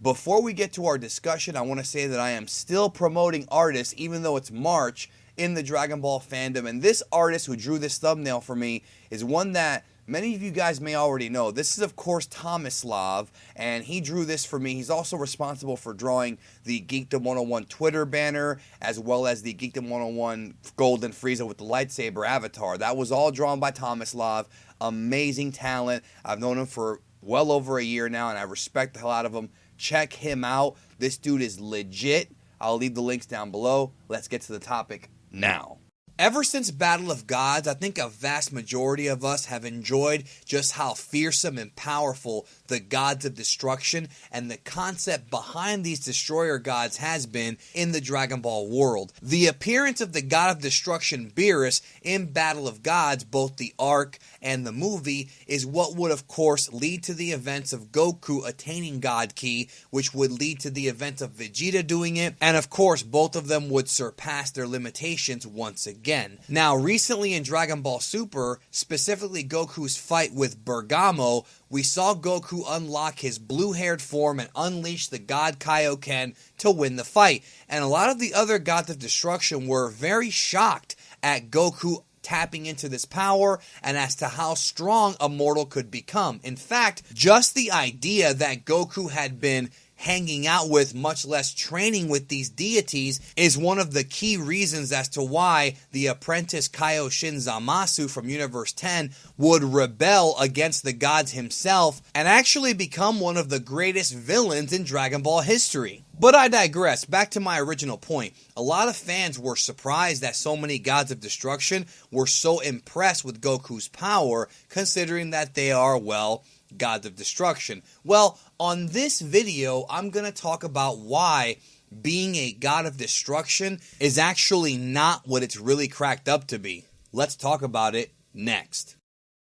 Before we get to our discussion, I want to say that I am still promoting artists, even though it's March, in the Dragon Ball fandom. And this artist who drew this thumbnail for me is one that many of you guys may already know. This is, of course, Tomislav, and he drew this for me. He's also responsible for drawing the Geekdom 101 Twitter banner, as well as the Geekdom 101 Golden Frieza with the lightsaber avatar. That was all drawn by Tomislav. Amazing talent. I've known him for well over a year now, and I respect the hell out of him. Check him out. This dude is legit. I'll leave the links down below. Let's get to the topic now. Ever since Battle of Gods, I think a vast majority of us have enjoyed just how fearsome and powerful the gods of destruction and the concept behind these destroyer gods has been in the Dragon Ball world. The appearance of the god of destruction Beerus in Battle of Gods, both the arc and the movie, is what would of course lead to the events of Goku attaining God Ki, which would lead to the events of Vegeta doing it, and of course both of them would surpass their limitations once again. Now, recently in Dragon Ball Super, specifically Goku's fight with Bergamo, we saw Goku unlock his blue-haired form and unleash the God Kaioken to win the fight. And a lot of the other gods of destruction were very shocked at Goku tapping into this power and as to how strong a mortal could become. In fact, just the idea that Goku had been hanging out with, much less training with these deities, is one of the key reasons as to why the apprentice Kaioshin Zamasu from Universe 10 would rebel against the gods himself and actually become one of the greatest villains in Dragon Ball history. But I digress. Back to my original point. A lot of fans were surprised that so many gods of destruction were so impressed with Goku's power, considering that they are, well, gods of destruction. Well, on this video, I'm going to talk about why being a god of destruction is actually not what it's really cracked up to be. Let's talk about it next.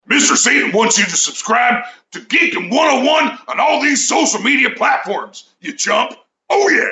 Mr. Satan wants you to subscribe to Geekdom 101 on all these social media platforms, you chump. Oh yeah!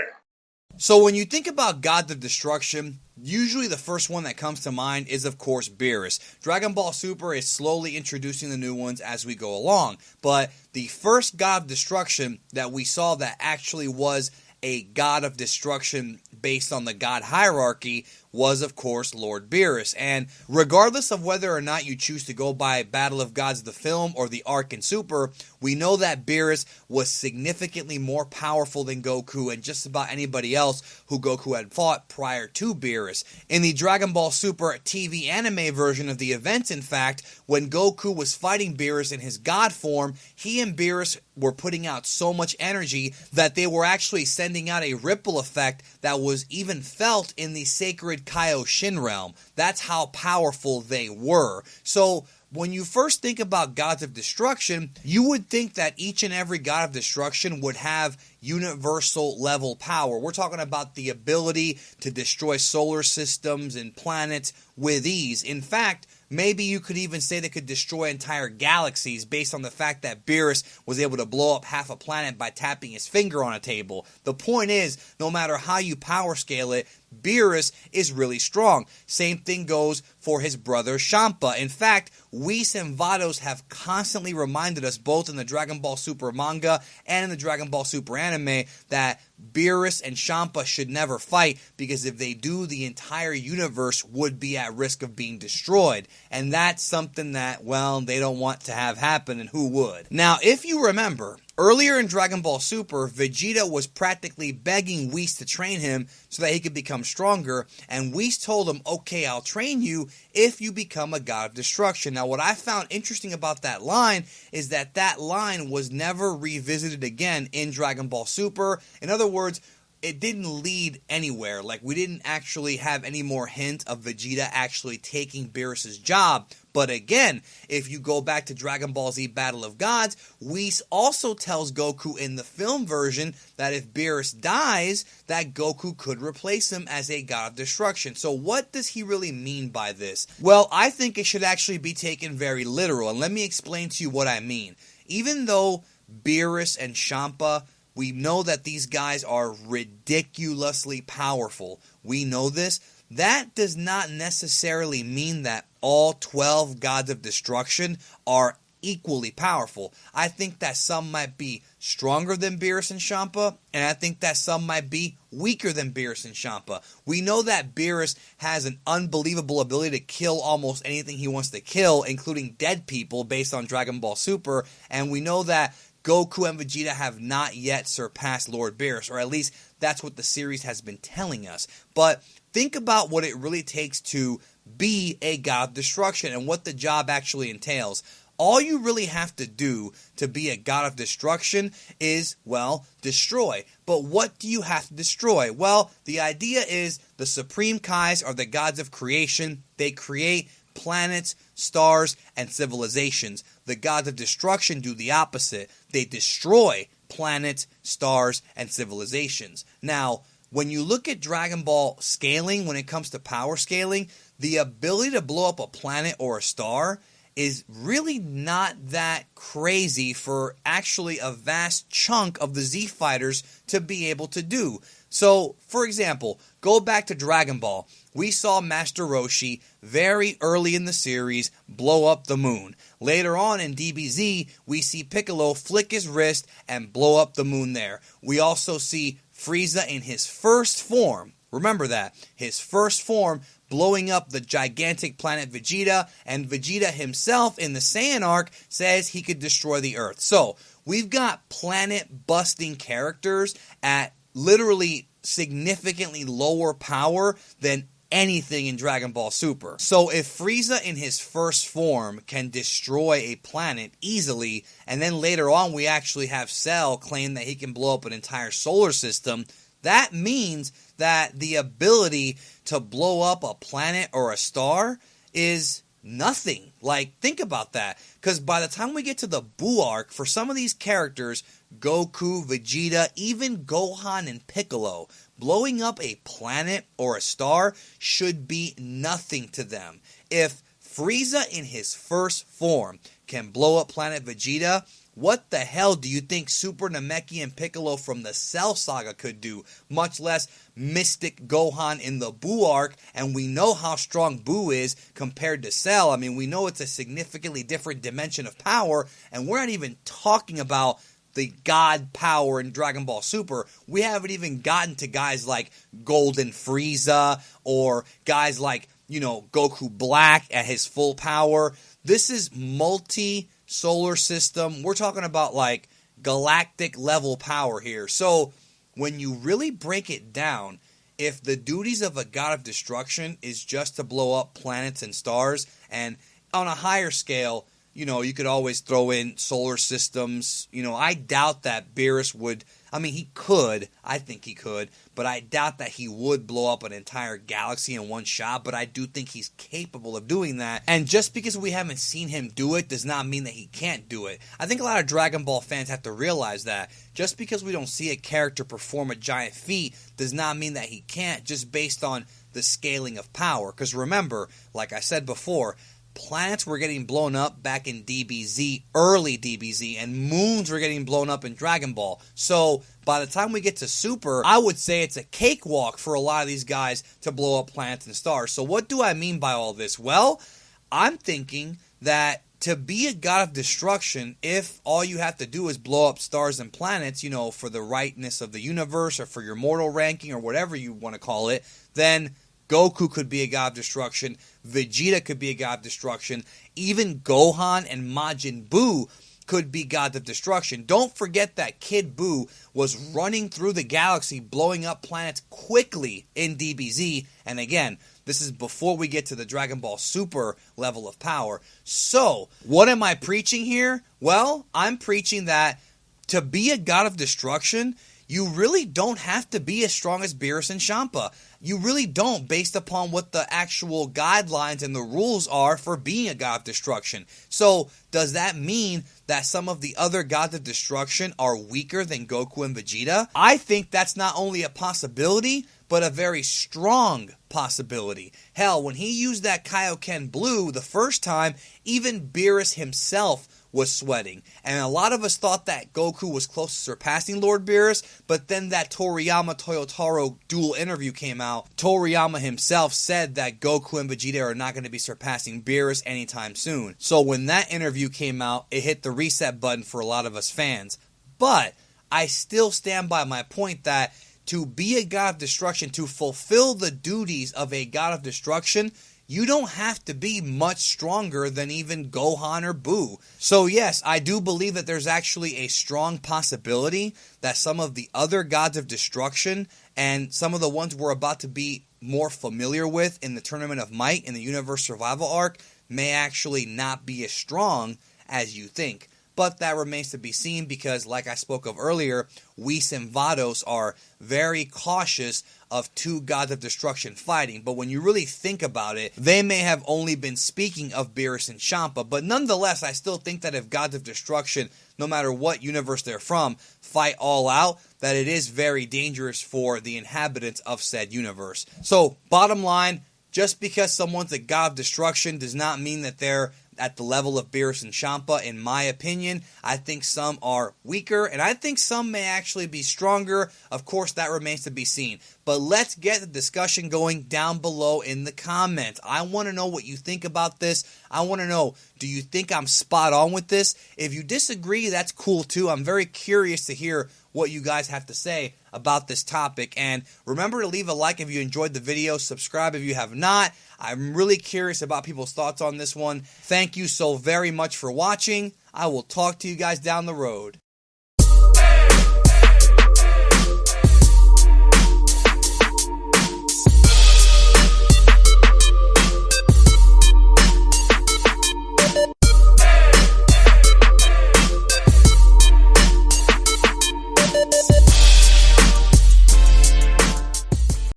So when you think about gods of destruction, usually the first one that comes to mind is, of course, Beerus. Dragon Ball Super is slowly introducing the new ones as we go along. But the first god of destruction that we saw that actually was a god of destruction based on the god hierarchy was, of course, Lord Beerus. And regardless of whether or not you choose to go by Battle of Gods the film or the arc in Super, we know that Beerus was significantly more powerful than Goku and just about anybody else who Goku had fought prior to Beerus. In the Dragon Ball Super TV anime version of the events, in fact, when Goku was fighting Beerus in his god form, he and Beerus were putting out so much energy that they were actually sending out a ripple effect that was even felt in the sacred Kaioshin realm. That's how powerful they were. So when you first think about gods of destruction, you would think that each and every god of destruction would have universal level power. We're talking about the ability to destroy solar systems and planets with ease. In fact, maybe you could even say they could destroy entire galaxies based on the fact that Beerus was able to blow up half a planet by tapping his finger on a table. The point is, no matter how you power scale it, Beerus is really strong. Same thing goes for his brother Champa. In fact, Whis and Vados have constantly reminded us, both in the Dragon Ball Super manga and in the Dragon Ball Super anime, that Beerus and Champa should never fight, because if they do, the entire universe would be at risk of being destroyed. And that's something that, well, they don't want to have happen, and who would? Now, if you remember, earlier in Dragon Ball Super, Vegeta was practically begging Whis to train him so that he could become stronger, and Whis told him, okay, I'll train you if you become a god of destruction. Now, what I found interesting about that line is that that line was never revisited again in Dragon Ball Super. In other words, it didn't lead anywhere. Like, we didn't actually have any more hint of Vegeta actually taking Beerus' job. But again, if you go back to Dragon Ball Z Battle of Gods, Whis also tells Goku in the film version that if Beerus dies, that Goku could replace him as a god of destruction. So what does he really mean by this? Well, I think it should actually be taken very literal, and let me explain to you what I mean. Even though Beerus and Champa, we know that these guys are ridiculously powerful. We know this. That does not necessarily mean that all 12 gods of destruction are equally powerful. I think that some might be stronger than Beerus and Champa, and I think that some might be weaker than Beerus and Champa. We know that Beerus has an unbelievable ability to kill almost anything he wants to kill, including dead people based on Dragon Ball Super, and we know that Goku and Vegeta have not yet surpassed Lord Beerus, or at least that's what the series has been telling us. But think about what it really takes to be a God of Destruction and what the job actually entails. All you really have to do to be a God of Destruction is, well, destroy. But what do you have to destroy? Well, the idea is the Supreme Kais are the gods of creation. They create planets, stars, and civilizations. The gods of destruction do the opposite. They destroy planets, stars, and civilizations. Now, when you look at Dragon Ball scaling, when it comes to power scaling, the ability to blow up a planet or a star is really not that crazy for actually a vast chunk of the Z Fighters to be able to do. So, for example, go back to Dragon Ball. We saw Master Roshi very early in the series blow up the moon. Later on in DBZ, we see Piccolo flick his wrist and blow up the moon there. We also see Frieza in his first form. Remember that. His first form blowing up the gigantic planet Vegeta, and Vegeta himself in the Saiyan arc says he could destroy the Earth. So, we've got planet-busting characters at literally significantly lower power than anything in Dragon Ball Super. So if Frieza in his first form can destroy a planet easily, and then later on we actually have Cell claim that he can blow up an entire solar system, that means that the ability to blow up a planet or a star is nothing. Like, think about that. Because by the time we get to the Buu arc, for some of these characters, Goku, Vegeta, even Gohan and Piccolo, blowing up a planet or a star should be nothing to them. If Frieza in his first form can blow up planet Vegeta, what the hell do you think Super Namekian and Piccolo from the Cell Saga could do? Much less Mystic Gohan in the Buu arc, and we know how strong Buu is compared to Cell. I mean, we know it's a significantly different dimension of power, and we're not even talking about the god power in Dragon Ball Super. We haven't even gotten to guys like Golden Frieza or guys like, Goku Black at his full power. This is multi-solar system. We're talking about like galactic level power here. So when you really break it down, if the duties of a god of destruction is just to blow up planets and stars, and on a higher scale, you could always throw in solar systems. I doubt that Beerus would. I mean, he could. I think he could. But I doubt that he would blow up an entire galaxy in one shot. But I do think he's capable of doing that. And just because we haven't seen him do it does not mean that he can't do it. I think a lot of Dragon Ball fans have to realize that. Just because we don't see a character perform a giant feat does not mean that he can't, just based on the scaling of power. Because remember, like I said before, planets were getting blown up back in DBZ, early DBZ, and moons were getting blown up in Dragon Ball. So by the time we get to Super, I would say it's a cakewalk for a lot of these guys to blow up planets and stars. So what do I mean by all this? Well, I'm thinking that to be a god of destruction, if all you have to do is blow up stars and planets, for the rightness of the universe or for your mortal ranking or whatever you want to call it, then Goku could be a god of destruction, Vegeta could be a god of destruction, even Gohan and Majin Buu could be gods of destruction. Don't forget that Kid Buu was running through the galaxy, blowing up planets quickly in DBZ, and again, this is before we get to the Dragon Ball Super level of power. So, what am I preaching here? Well, I'm preaching that to be a god of destruction, you really don't have to be as strong as Beerus and Champa. You really don't, based upon what the actual guidelines and the rules are for being a god of destruction. So, does that mean that some of the other gods of destruction are weaker than Goku and Vegeta? I think that's not only a possibility, but a very strong possibility. Hell, when he used that Kaioken Blue the first time, even Beerus himself was sweating. And a lot of us thought that Goku was close to surpassing Lord Beerus, but then that Toriyama Toyotaro dual interview came out. Toriyama himself said that Goku and Vegeta are not going to be surpassing Beerus anytime soon. So when that interview came out, it hit the reset button for a lot of us fans. But I still stand by my point that to be a god of destruction, to fulfill the duties of a god of destruction, you don't have to be much stronger than even Gohan or Buu. So yes, I do believe that there's actually a strong possibility that some of the other gods of destruction and some of the ones we're about to be more familiar with in the Tournament of Might, in the Universe Survival arc, may actually not be as strong as you think. But that remains to be seen because, like I spoke of earlier, Whis and Vados are very cautious of two gods of destruction fighting. But when you really think about it, they may have only been speaking of Beerus and Champa. But nonetheless, I still think that if gods of destruction, no matter what universe they're from, fight all out, that it is very dangerous for the inhabitants of said universe. So, bottom line, just because someone's a god of destruction does not mean that they're at the level of Beerus and Champa, in my opinion. I think some are weaker, and I think some may actually be stronger. Of course, that remains to be seen. But let's get the discussion going down below in the comments. I want to know what you think about this. I want to know, do you think I'm spot on with this? If you disagree, that's cool too. I'm very curious to hear what you guys have to say about this topic. And remember to leave a like if you enjoyed the video. Subscribe if you have not. I'm really curious about people's thoughts on this one. Thank you so very much for watching. I will talk to you guys down the road.